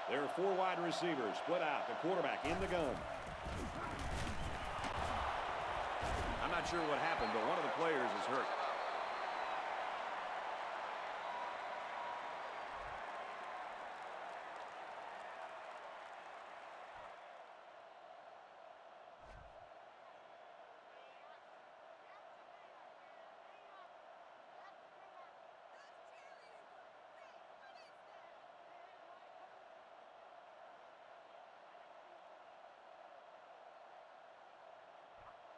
There are 4 wide receivers split out. The quarterback in the gun. I'm not sure what happened, but one of the players is hurt.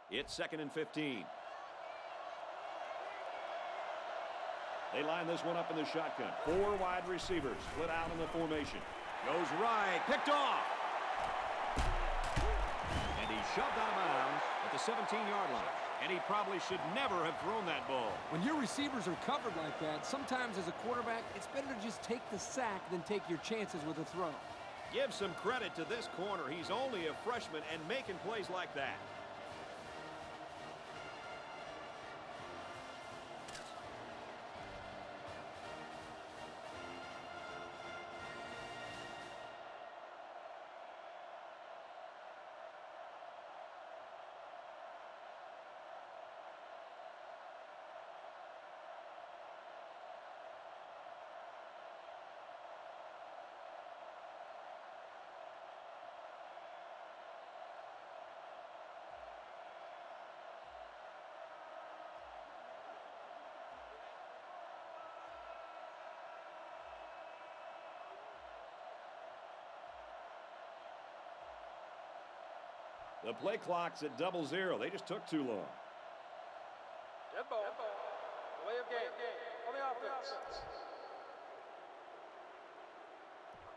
It's 2nd and 15. They line this one up in the shotgun. 4 wide receivers split out in the formation. Goes right, picked off. And he's shoved out of bounds at the 17-yard line. And he probably should never have thrown that ball. When your receivers are covered like that, sometimes as a quarterback, it's better to just take the sack than take your chances with a throw. Give some credit to this corner. He's only a freshman and making plays like that. The play clock's at 0-0. They just took too long. Dead ball. Delay of game on the offense.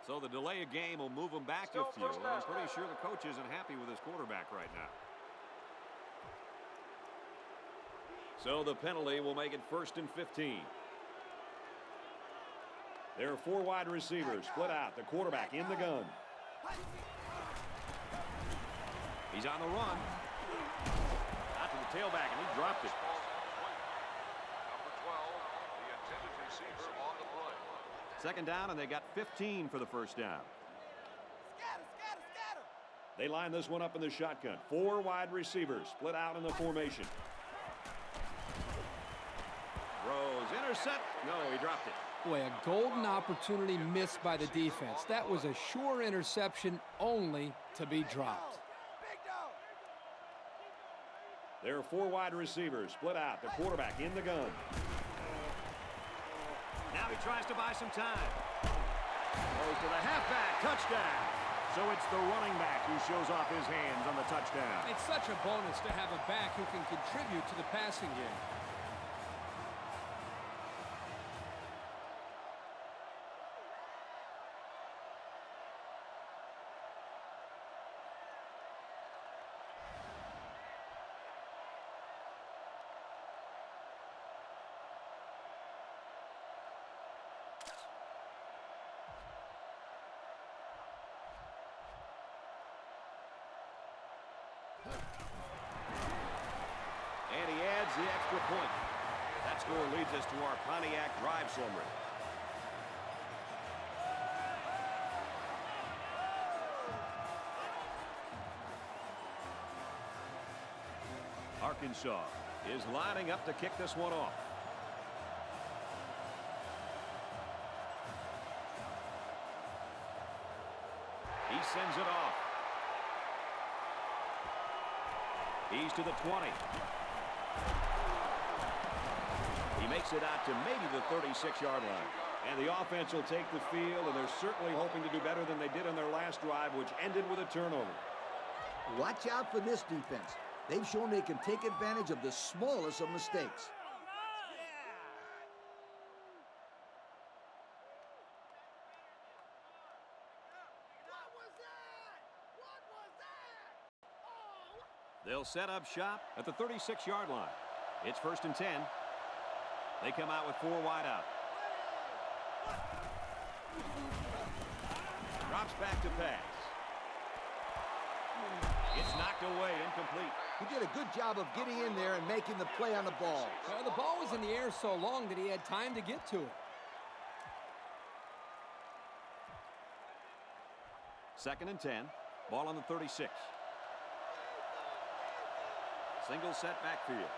So the delay of game will move him back a few. And I'm pretty sure the coach isn't happy with his quarterback right now. So the penalty will make it 1st and 15. There are 4 wide receivers split out. The quarterback in the gun. He's on the run. Out to the tailback, and he dropped it. Number 12, the intended receiver on the play. 2nd down, and they got 15 for the 1st down. Scatter. They line this one up in the shotgun. 4 wide receivers split out in the formation. Throws, intercept. No, he dropped it. Boy, a golden opportunity missed by the defense. That was a sure interception, only to be dropped. There are 4 wide receivers split out. The quarterback in the gun. Now he tries to buy some time. Goes to the halfback. Touchdown. So it's the running back who shows off his hands on the touchdown. It's such a bonus to have a back who can contribute to the passing game. And he adds the extra point. That score leads us to our Pontiac drive summary. Arkansas is lining up to kick this one off. He sends it off. He's to the 20. He makes it out to maybe the 36-yard line. And the offense will take the field, and they're certainly hoping to do better than they did on their last drive, which ended with a turnover. Watch out for this defense. They've shown they can take advantage of the smallest of mistakes. They'll set up shop at the 36-yard line. It's 1st and 10. They come out with 4 wide out. Drops back to pass. It's knocked away, incomplete. He did a good job of getting in there and making the play on the ball. Well, the ball was in the air so long that he had time to get to it. 2nd and 10. Ball on the 36. Single set backfield.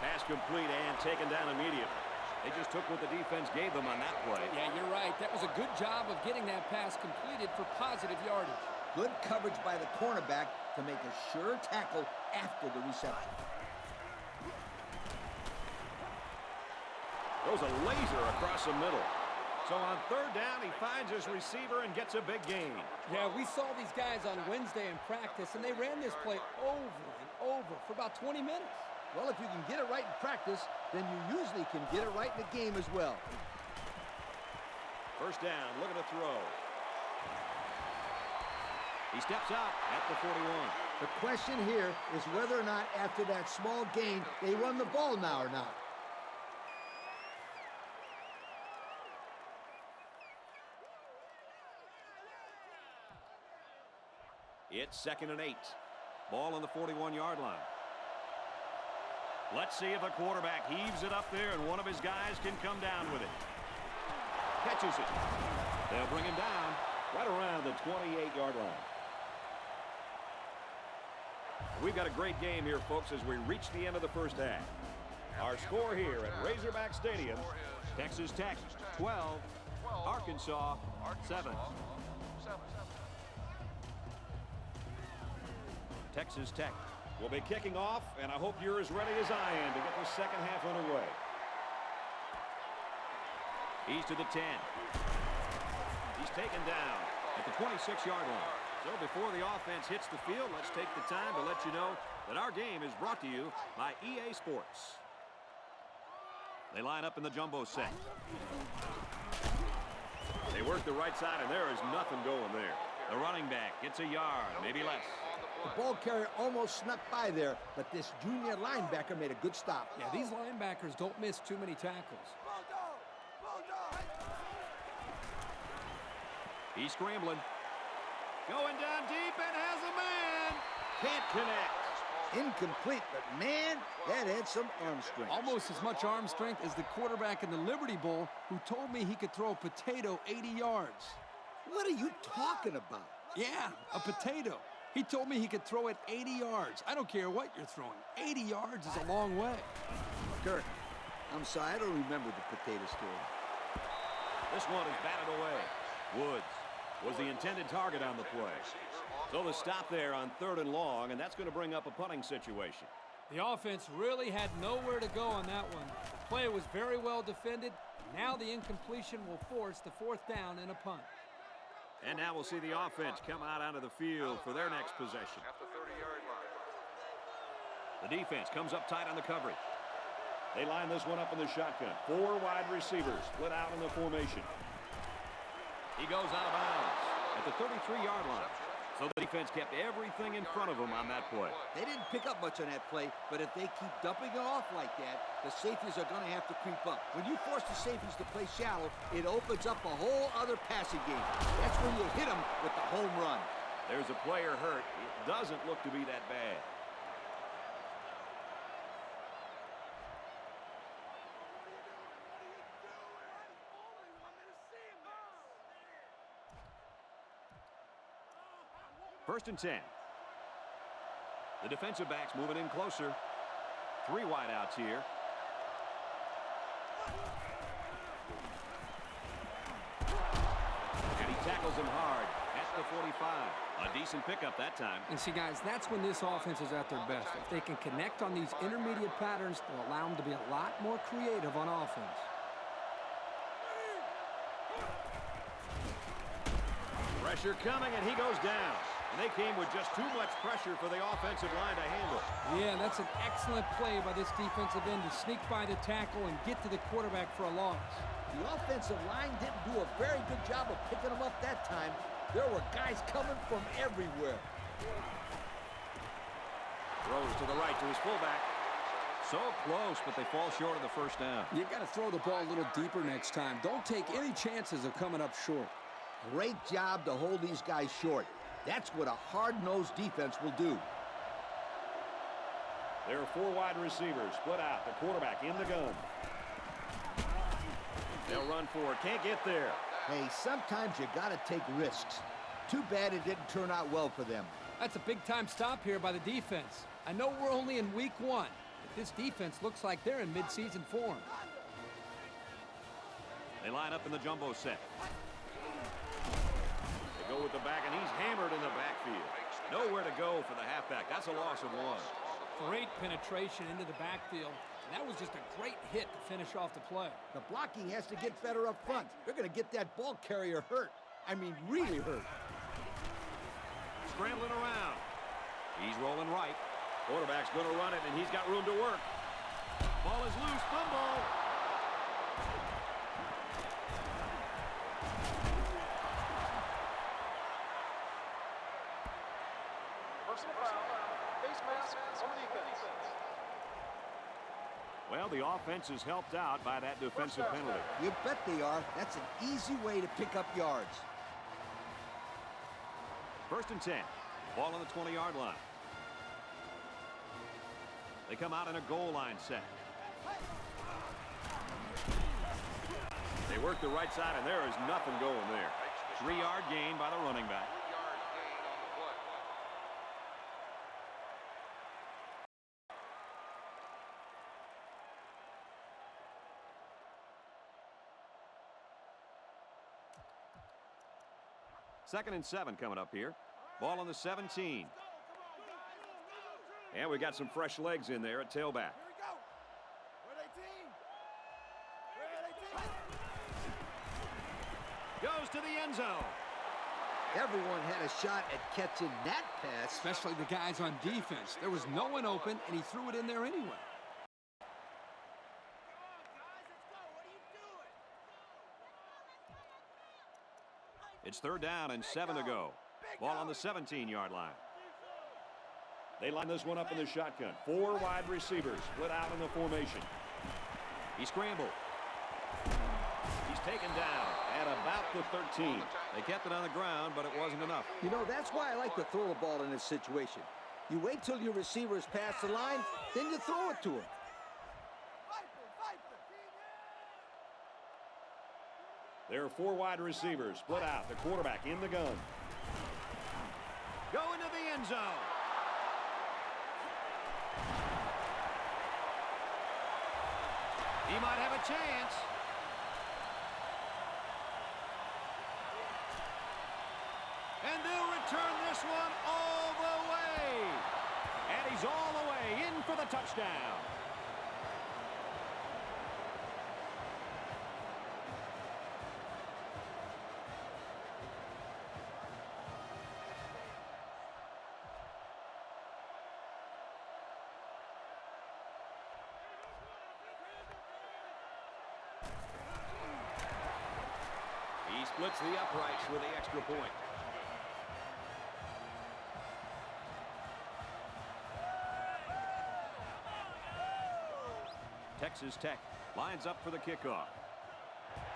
Pass complete and taken down immediately. They just took what the defense gave them on that play. Yeah, you're right. That was a good job of getting that pass completed for positive yardage. Good coverage by the cornerback to make a sure tackle after the reception. Throws a laser across the middle. So on 3rd down, he finds his receiver and gets a big gain. Yeah, we saw these guys on Wednesday in practice, and they ran this play over and over for about 20 minutes. Well, if you can get it right in practice, then you usually can get it right in the game as well. 1st down, looking to throw. He steps out at the 41. The question here is whether or not after that small gain, they run the ball now or not. It's 2nd and 8. Ball on the 41-yard line. Let's see if the quarterback heaves it up there and one of his guys can come down with it. Catches it. They'll bring him down right around the 28-yard line. We've got a great game here, folks, as we reach the end of the 1st half. Our score here at Razorback Stadium, Texas Tech 12, Arkansas 7. Texas Tech will be kicking off, and I hope you're as ready as I am to get the 2nd half underway. He's to the 10. He's taken down at the 26-yard line. So before the offense hits the field, let's take the time to let you know that our game is brought to you by EA Sports. They line up in the jumbo set. They work the right side, and there is nothing going there. The running back gets a yard, maybe less. The ball carrier almost snuck by there, but this junior linebacker made a good stop. Yeah, these linebackers don't miss too many tackles. He's scrambling. Going down deep and has a man. Can't connect. Incomplete, but man, that had some arm strength. Almost as much arm strength as the quarterback in the Liberty Bowl who told me he could throw a potato 80 yards. What are you talking about? Yeah, a potato. He told me he could throw it 80 yards. I don't care what you're throwing. 80 yards is a long way. Kirk, I'm sorry, I don't remember the potato story. This one is batted away. Woods was the intended target on the play. So the stop there on 3rd and long, and that's going to bring up a punting situation. The offense really had nowhere to go on that one. The play was very well defended. Now the incompletion will force the 4th down and a punt. And now we'll see the offense come out onto the field for their next possession. At the 30-yard line. The defense comes up tight on the coverage. They line this one up in the shotgun. 4 wide receivers split out in the formation. He goes out of bounds at the 33-yard line. So the defense kept everything in front of them on that play. They didn't pick up much on that play, but if they keep dumping it off like that, the safeties are going to have to creep up. When you force the safeties to play shallow, it opens up a whole other passing game. That's when you'll hit them with the home run. There's a player hurt. It doesn't look to be that bad. First and 10. The defensive backs moving in closer. 3 wideouts here. And he tackles him hard at the 45. A decent pickup that time. And see, guys, that's when this offense is at their best. If they can connect on these intermediate patterns, they'll allow them to be a lot more creative on offense. Pressure coming, and he goes down. And they came with just too much pressure for the offensive line to handle. Yeah, that's an excellent play by this defensive end to sneak by the tackle and get to the quarterback for a loss. The offensive line didn't do a very good job of picking them up that time. There were guys coming from everywhere. Throws to the right to his fullback. So close, but they fall short of the 1st down. You got to throw the ball a little deeper next time. Don't take any chances of coming up short. Great job to hold these guys short. That's what a hard-nosed defense will do. There are 4 wide receivers split out. The quarterback in the gun. They'll run for it. Can't get there. Hey, sometimes you got to take risks. Too bad it didn't turn out well for them. That's a big-time stop here by the defense. I know we're only in week 1, but this defense looks like they're in mid-season form. They line up in the jumbo set. They go with the back, and he's hammered in the backfield. Nowhere to go for the halfback. That's a loss of 1. Great penetration into the backfield. And that was just a great hit to finish off the play. The blocking has to get better up front. They're going to get that ball carrier hurt. I mean, really hurt. Scrambling around. He's rolling right. Quarterback's going to run it, and he's got room to work. Ball is loose. Fumble. Personal foul. Face mask on the defense. Well, the offense is helped out by that defensive penalty. You bet they are. That's an easy way to pick up yards. 1st and 10. Ball on the 20-yard line. They come out in a goal line set. They work the right side, and there is nothing going there. 3-yard gain by the running back. 3-yard gain on the play. Second and 7 coming up here. Ball on the 17. And we got some fresh legs in there at tailback. Goes to the end zone. Everyone had a shot at catching that pass. Especially the guys on defense. There was no one open, and he threw it in there anyway. It's 3rd down and 7 to go. Ball on the 17-yard line. They line this one up in the shotgun. 4 wide receivers split out in the formation. He scrambled. He's taken down at about the 13. They kept it on the ground, but it wasn't enough. You know, that's why I like to throw the ball in this situation. You wait till your receiver is past the line, then you throw it to him. There are 4 wide receivers split out. The quarterback in the gun. Go into the end zone. He might have a chance. And they'll return this one all the way. And he's all the way in for the touchdown. He splits the uprights with the extra point. Texas Tech lines up for the kickoff.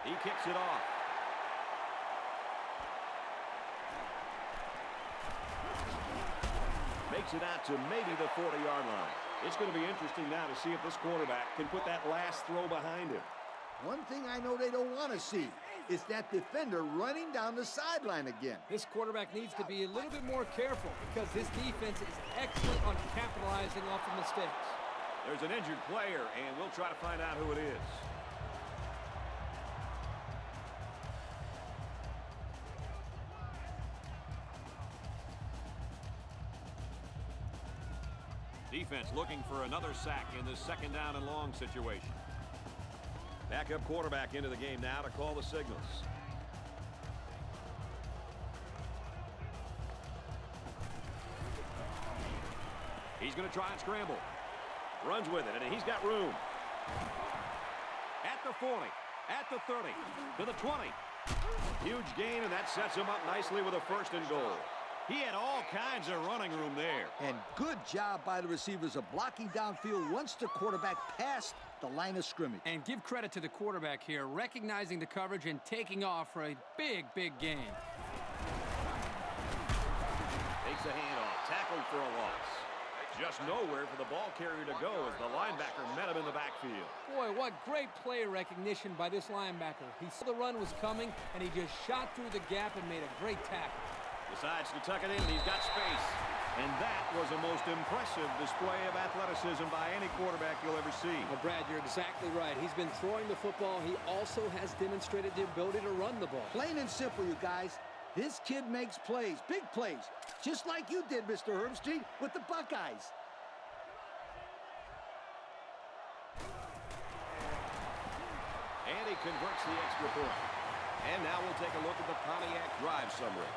He kicks it off. Makes it out to maybe the 40-yard line. It's going to be interesting now to see if this quarterback can put that last throw behind him. One thing I know they don't want to see is that defender running down the sideline again. This quarterback needs to be a little bit more careful because this defense is excellent on capitalizing off of mistakes. There's an injured player, and we'll try to find out who it is. Defense looking for another sack in this 2nd down and long situation. Backup quarterback into the game now to call the signals. He's going to try and scramble. Runs with it, and he's got room. At the 40, at the 30, to the 20. Huge gain, and that sets him up nicely with a 1st and goal. He had all kinds of running room there. And good job by the receivers of blocking downfield once the quarterback passed the line of scrimmage. And give credit to the quarterback here, recognizing the coverage and taking off for a big, big gain. Takes a handoff, tackled for a loss. Just nowhere for the ball carrier to go as the linebacker met him in the backfield. Boy, what great play recognition by this linebacker. He saw the run was coming, and he just shot through the gap and made a great tackle. Decides to tuck it in, and he's got space. And that was a most impressive display of athleticism by any quarterback you'll ever see. Well, Brad, you're exactly right. He's been throwing the football. He also has demonstrated the ability to run the ball. Plain and simple, you guys. This kid makes plays, big plays, just like you did, Mr. Herbstreit, with the Buckeyes. And he converts the extra point. And now we'll take a look at the Pontiac drive summary.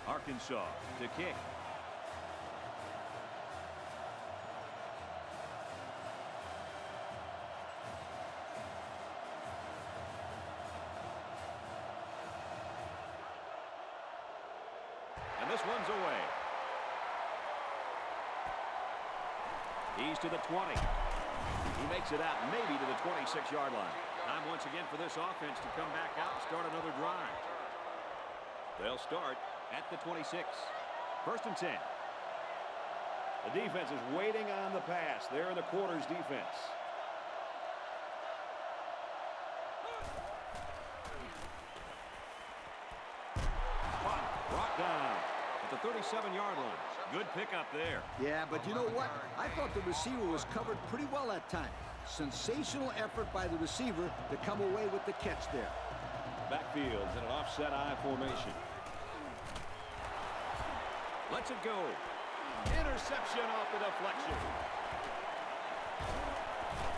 Arkansas to kick. And this one's away. He's to the 20. He makes it out maybe to the 26-yard line. Time once again for this offense to come back out and start another drive. They'll start at the 26. First and 10. The defense is waiting on the pass. They're in the quarters defense. Brought down at the 37-yard line. Good pickup there. Yeah, but you know what? I thought the receiver was covered pretty well that time. Sensational effort by the receiver to come away with the catch there. Backfield's in an offset I formation. Lets it go. Interception off the deflection.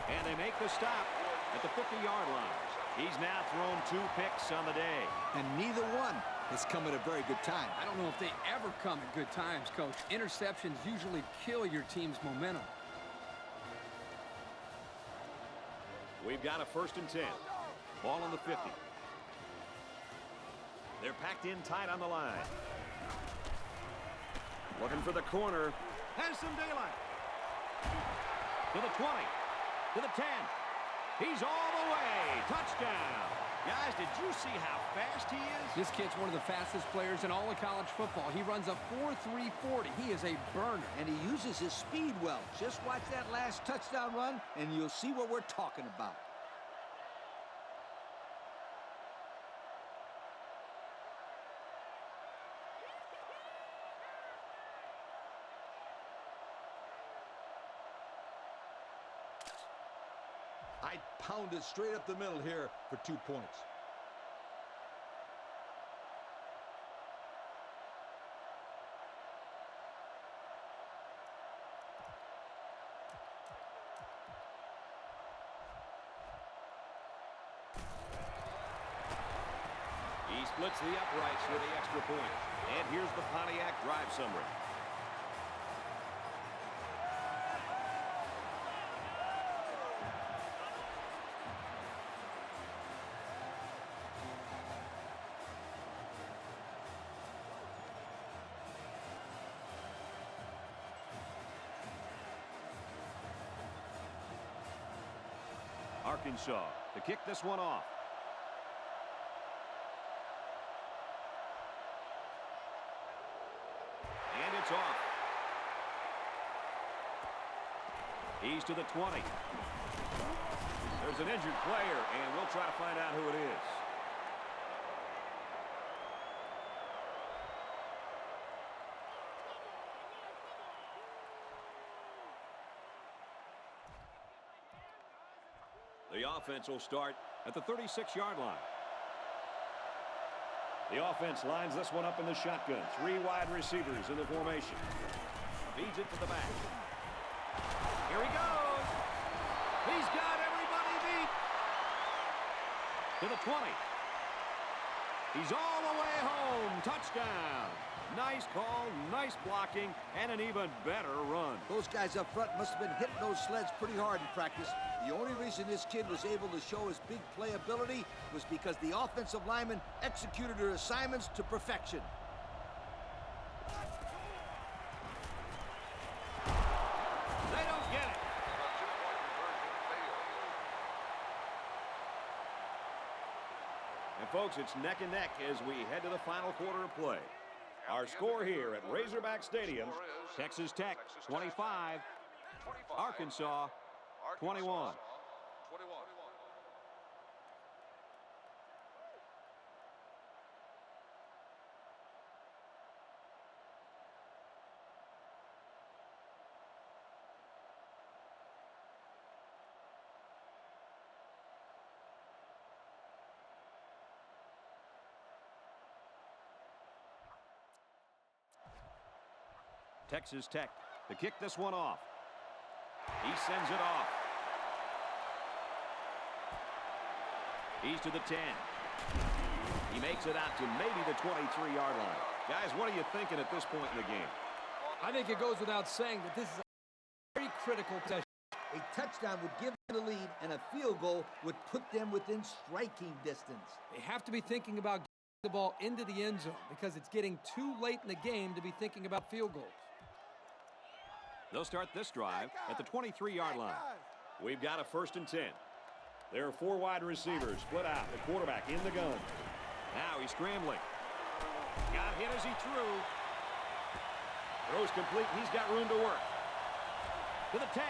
And they make the stop at the 50-yard line. He's now thrown 2 picks on the day. And neither one has come at a very good time. I don't know if they ever come at good times, Coach. Interceptions usually kill your team's momentum. We've got a first and 10. Ball on the 50. They're packed in tight on the line. Looking for the corner. Has some daylight. To the 20. To the 10. He's all the way. Touchdown. Guys, did you see how fast he is? This kid's one of the fastest players in all of college football. He runs a 4.340. He is a burner. And he uses his speed well. Just watch that last touchdown run, and you'll see what we're talking about. I pounded straight up the middle here for 2 points. He splits the uprights for the extra point. And here's the Pontiac drive summary. Arkansas to kick this one off. And it's off. He's to the 20. There's an injured player, and we'll try to find out who it is. The offense will start at the 36-yard line. The offense lines this one up in the shotgun. 3 wide receivers in the formation. Feeds it to the back. Here he goes. He's got everybody beat. To the 20. He's all the way home. Touchdown. Nice call, nice blocking, and an even better run. Those guys up front must have been hitting those sleds pretty hard in practice. The only reason this kid was able to show his big playability was because the offensive linemen executed their assignments to perfection. They don't get it. And folks, it's neck and neck as we head to the final quarter of play. Our score here at Razorback Stadium, Texas Tech 25, Arkansas 21. Texas Tech to kick this one off. He sends it off. He's to the 10. He makes it out to maybe the 23-yard line. Guys, what are you thinking at this point in the game? I think it goes without saying that this is a very critical possession. A touchdown would give them the lead, and a field goal would put them within striking distance. They have to be thinking about getting the ball into the end zone because it's getting too late in the game to be thinking about field goals. They'll start this drive at the 23-yard line. We've got a 1st and 10. There are 4 wide receivers split out. The quarterback in the gun. Now he's scrambling. Got hit as he threw. Throws complete. He's got room to work. To the 10.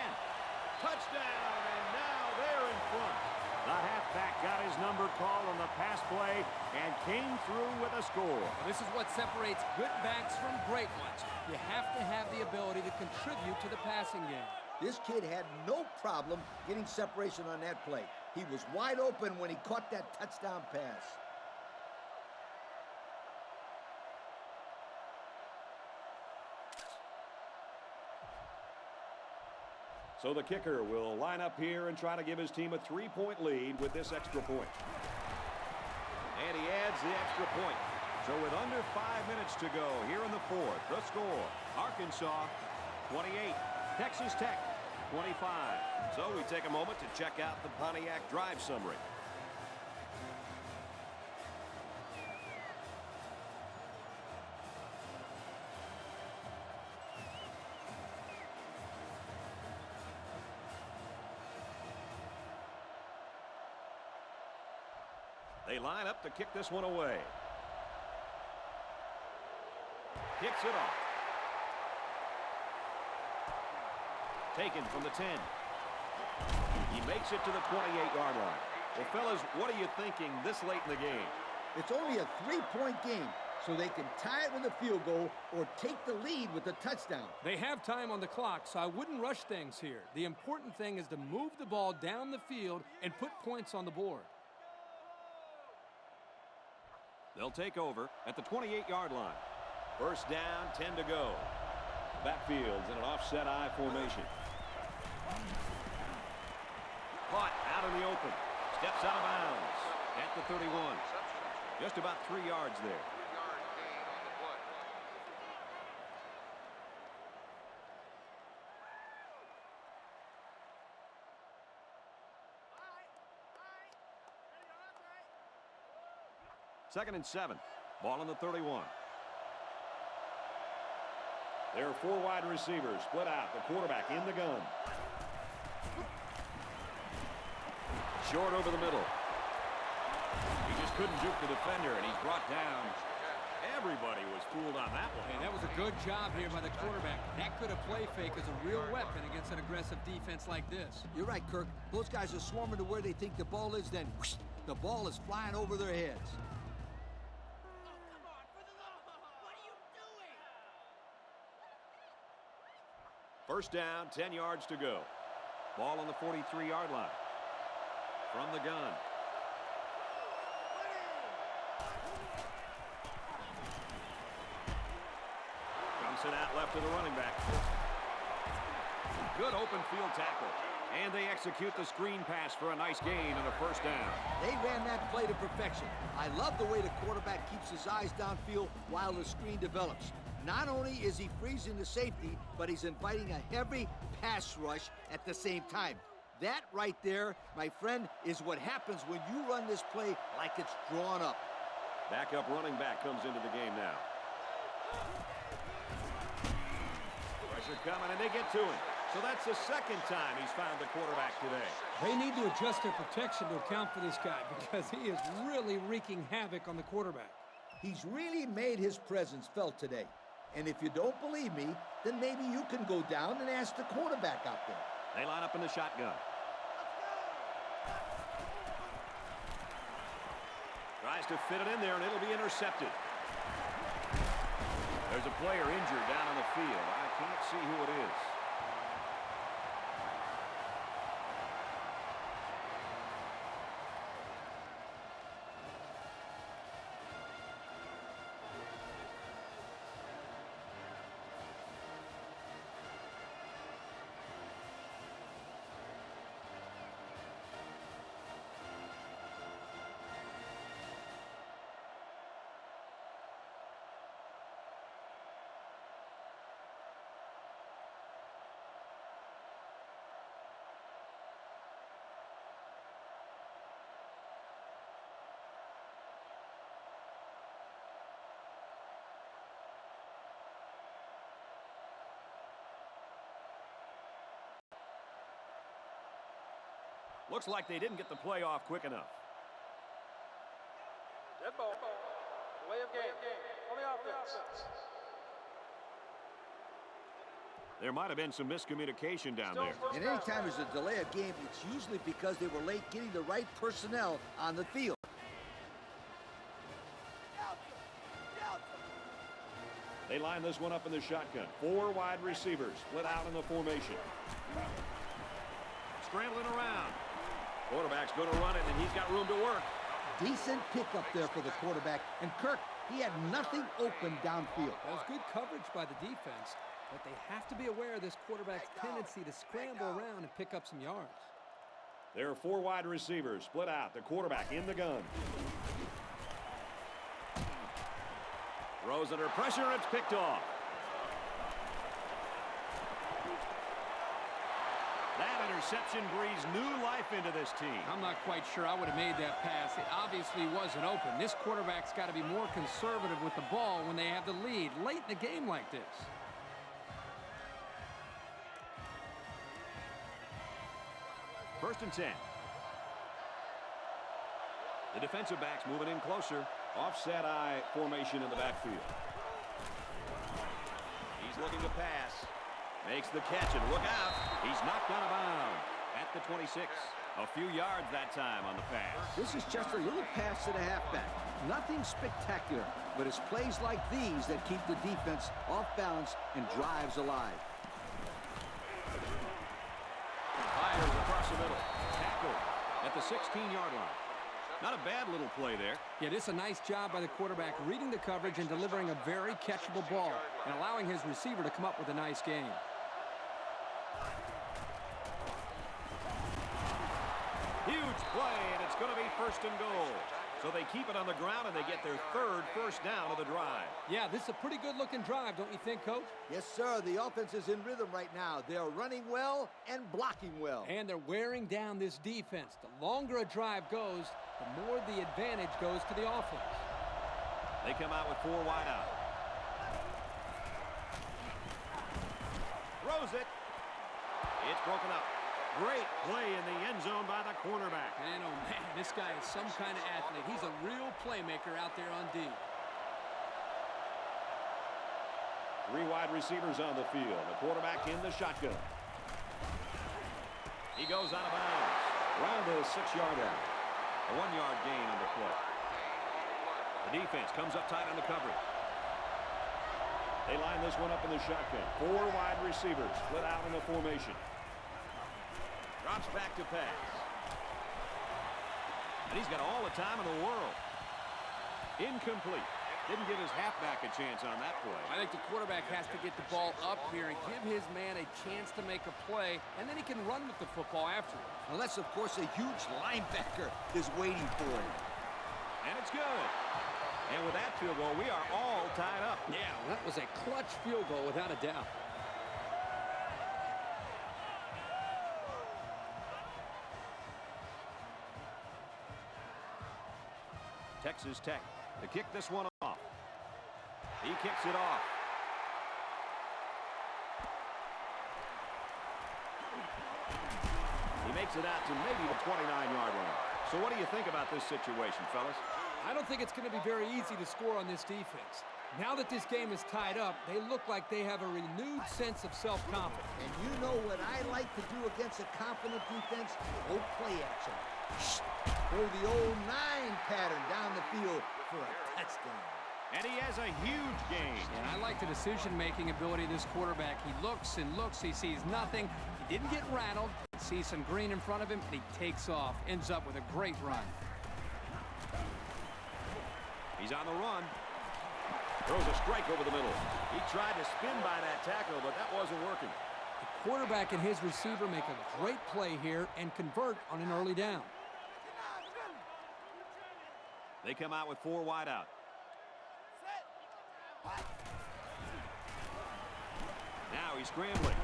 Touchdown, and now they're in front. The halfback got his number called on the pass play and came through with a score. This is what separates good backs from great ones. You have to have the ability to contribute to the passing game. This kid had no problem getting separation on that play. He was wide open when he caught that touchdown pass. So the kicker will line up here and try to give his team a 3-point lead with this extra point. And he adds the extra point. So with under 5 minutes to go here in the 4th, the score, Arkansas 28, Texas Tech 25. So we take a moment to check out the Pontiac drive summary. They line up to kick this one away. Kicks it off. Taken from the 10. He makes it to the 28-yard line. Well, fellas, what are you thinking this late in the game? It's only a 3-point game, so they can tie it with a field goal or take the lead with a touchdown. They have time on the clock, so I wouldn't rush things here. The important thing is to move the ball down the field and put points on the board. They'll take over at the 28-yard line. 1st down, 10 to go. Backfield's in an offset I formation. Caught out in the open. Steps out of bounds at the 31. Just about 3 yards there. 3-yard gain on the play. Second and 7. Ball on the 31. There are 4 wide receivers split out. The quarterback in the gun. Short over the middle. He just couldn't juke the defender, and he's brought down. Everybody was fooled on that one. And that was a good job here by the quarterback. That could have play fake as a real weapon against an aggressive defense like this. You're right, Kirk. Those guys are swarming to where they think the ball is, then whoosh, the ball is flying over their heads. First down, 10 yards to go. Ball on the 43-yard line. From the gun. Dumps it out left to the running back. Good open field tackle. And they execute the screen pass for a nice gain and a 1st down. They ran that play to perfection. I love the way the quarterback keeps his eyes downfield while the screen develops. Not only is he freezing the safety, but he's inviting a heavy pass rush at the same time. That right there, my friend, is what happens when you run this play like it's drawn up. Backup running back comes into the game now. Pressure coming, and they get to him. So that's the second time he's found the quarterback today. They need to adjust their protection to account for this guy because he is really wreaking havoc on the quarterback. He's really made his presence felt today. And if you don't believe me, then maybe you can go down and ask the quarterback out there. They line up in the shotgun. Tries to fit it in there, and it'll be intercepted. There's a player injured down on the field. I can't see who it is. Looks like they didn't get the play off quick enough. Dead ball. Delay of game. On the offense. There might have been some miscommunication down there. And anytime there's a delay of game, it's usually because they were late getting the right personnel on the field. They line this one up in the shotgun. 4 wide receivers split out in the formation. Scrambling around. Quarterback's going to run it, and he's got room to work. Decent pickup there for the quarterback. And Kirk, he had nothing open downfield. That was good coverage by the defense, but they have to be aware of this quarterback's tendency to scramble around and pick up some yards. There are 4 wide receivers split out. The quarterback in the gun. Throws under pressure, and it's picked off. That interception breathes new life into this team. I'm not quite sure I would have made that pass. It obviously wasn't open. This quarterback's got to be more conservative with the ball when they have the lead late in the game like this. First and 10. The defensive back's moving in closer. Offset eye formation in the backfield. He's looking to pass. Makes the catch, and look out. He's knocked out of bounds at the 26. A few yards that time on the pass. This is just a little pass to the halfback. Nothing spectacular, but it's plays like these that keep the defense off balance and drives alive. Fires across the middle. Tackled at the 16-yard line. Not a bad little play there. Yeah, this is a nice job by the quarterback reading the coverage and delivering a very catchable ball and allowing his receiver to come up with a nice game. Huge play, and it's going to be first and goal. So they keep it on the ground, and they get their 3rd first down of the drive. Yeah, this is a pretty good-looking drive, don't you think, Coach? Yes, sir. The offense is in rhythm right now. They're running well and blocking well. And they're wearing down this defense. The longer a drive goes, the more the advantage goes to the offense. They come out with 4 wide out. Throws it. It's broken up. Great play in the end zone by the cornerback. And, oh, man, this guy is some kind of athlete. He's a real playmaker out there on D. 3 wide receivers on the field. The quarterback in the shotgun. He goes out of bounds. Around the 6-yard line. A 1-yard gain on the play. The defense comes up tight on the coverage. They line this one up in the shotgun. 4 wide receivers split out in the formation. Drops back to pass. And he's got all the time in the world. Incomplete. Didn't give his halfback a chance on that play. I think the quarterback has to get the ball up here and give his man a chance to make a play, and then he can run with the football afterwards. Unless, of course, a huge linebacker is waiting for him. And it's good. And with that field goal, we are all tied up. Yeah, that was a clutch field goal without a doubt. Texas Tech to kick this one off. He kicks it off. gets it out to maybe the 29-yard line. So what do you think about this situation, fellas? I don't think it's going to be very easy to score on this defense. Now that this game is tied up, they look like they have a renewed sense of self-confidence. And you know what I like to do against a confident defense? Go play action. Throw the old 9 pattern down the field for a touchdown. And he has a huge gain. And I like the decision-making ability of this quarterback. He looks and looks. He sees nothing. He didn't get rattled. He sees some green in front of him, and he takes off. Ends up with a great run. He's on the run. Throws a strike over the middle. He tried to spin by that tackle, but that wasn't working. The quarterback and his receiver make a great play here and convert on an early down. They come out with 4 wide out. Now he's scrambling.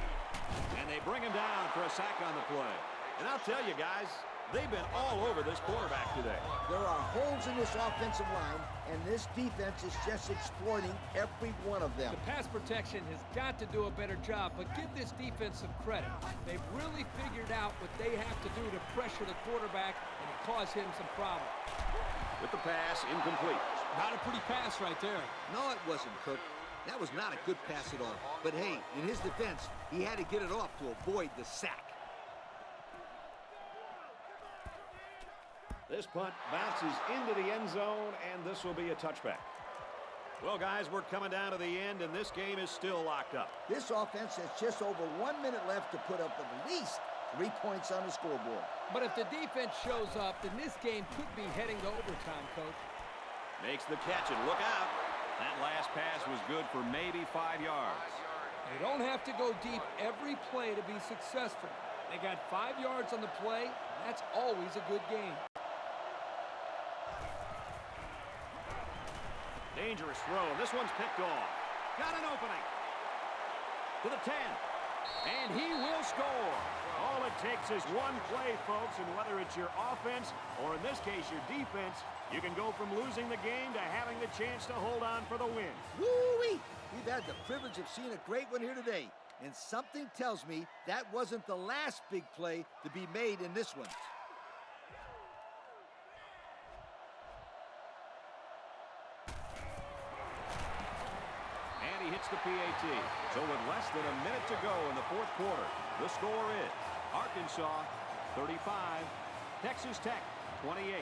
And they bring him down for a sack on the play. And I'll tell you guys, they've been all over this quarterback today. There are holes in this offensive line, and this defense is just exploiting every one of them. The pass protection has got to do a better job, but give this defense some credit. They've really figured out what they have to do to pressure the quarterback and cause him some problems. With the pass, incomplete. Not a pretty pass right there. No, it wasn't, Cook. That was not a good pass at all. But hey, in his defense, he had to get it off to avoid the sack. This punt bounces into the end zone, and this will be a touchback. Well, guys, we're coming down to the end, and this game is still locked up. This offense has just over 1 minute left to put up at least 3 points on the scoreboard. But if the defense shows up, then this game could be heading to overtime, Coach. Makes the catch, and look out. That last pass was good for maybe 5 yards. They don't have to go deep every play to be successful. They got 5 yards on the play. That's always a good game. Dangerous throw. This one's picked off. Got an opening. To the 10. And he will score. All it takes is one play, folks, and whether it's your offense or, in this case, your defense, you can go from losing the game to having the chance to hold on for the win. Woo-wee! We've had the privilege of seeing a great one here today, and something tells me that wasn't the last big play to be made in this one. And he hits the PAT. So with less than a minute to go in the 4th quarter, the score is Arkansas 35, Texas Tech 28.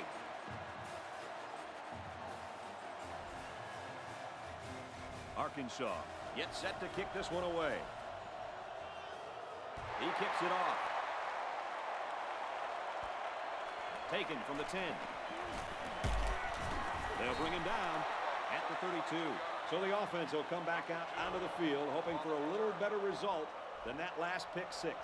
Arkansas yet set to kick this one away. He kicks it off. Taken from the 10. They'll bring him down at the 32. So the offense will come back out onto the field, hoping for a little better result than that last pick 6.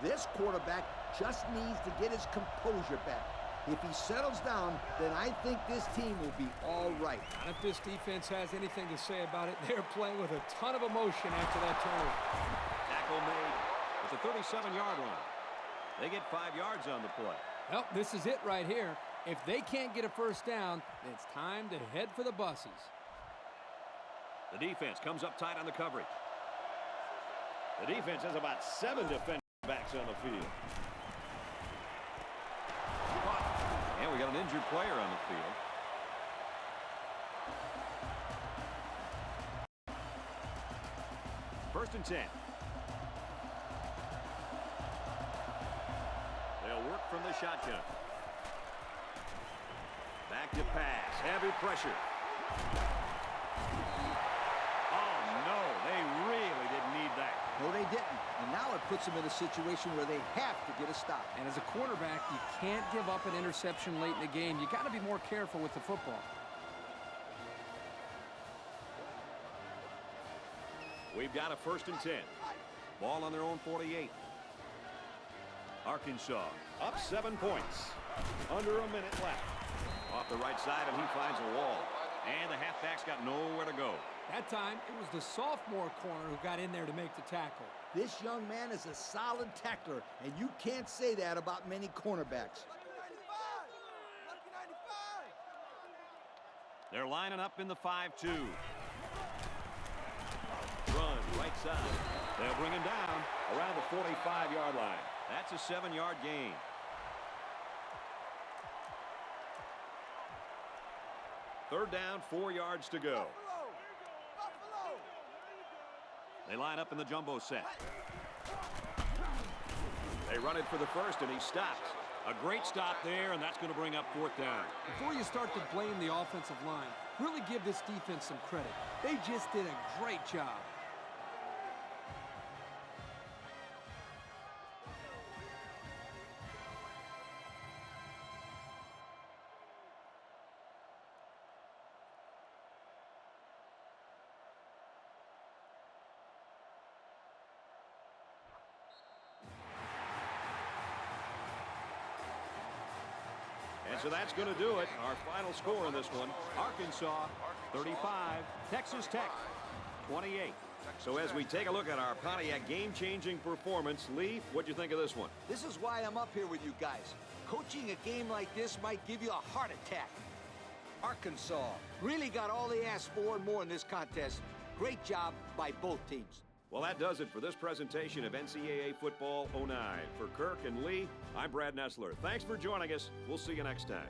This quarterback just needs to get his composure back. If he settles down, then I think this team will be all right. And if this defense has anything to say about it, they're playing with a ton of emotion after that turnover. Tackle made at the 37-yard line. They get 5 yards on the play. Well, this is it right here. If they can't get a first down, then it's time to head for the buses. The defense comes up tight on the coverage. The defense has about 7 defensive backs on the field. And we got an injured player on the field. First and 10. They'll work from the shotgun. Back to pass. Heavy pressure. Oh, no. They really didn't need that. No, they didn't. And now it puts them in a situation where they have to get a stop. And as a quarterback, you can't give up an interception late in the game. You got to be more careful with the football. We've got a first and 10. Ball on their own 48. Arkansas up 7 points. Under a minute left. Off the right side, and he finds a wall. And the halfback's got nowhere to go. That time, it was the sophomore corner who got in there to make the tackle. This young man is a solid tackler, and you can't say that about many cornerbacks. They're lining up in the 5-2. Run right side. They'll bring him down around the 45-yard line. That's a 7-yard gain. Third down, 4 yards to go. They line up in the jumbo set. They run it for the first, and he stops. A great stop there, and that's going to bring up 4th down. Before you start to blame the offensive line, really give this defense some credit. They just did a great job. And so that's going to do it. Our final score in this one, Arkansas 35, Texas Tech 28. So as we take a look at our Pontiac game-changing performance, Lee, what'd you think of this one? This is why I'm up here with you guys. Coaching a game like this might give you a heart attack. Arkansas really got all they asked for and more in this contest. Great job by both teams. Well, that does it for this presentation of NCAA Football 09. For Kirk and Lee, I'm Brad Nessler. Thanks for joining us. We'll see you next time.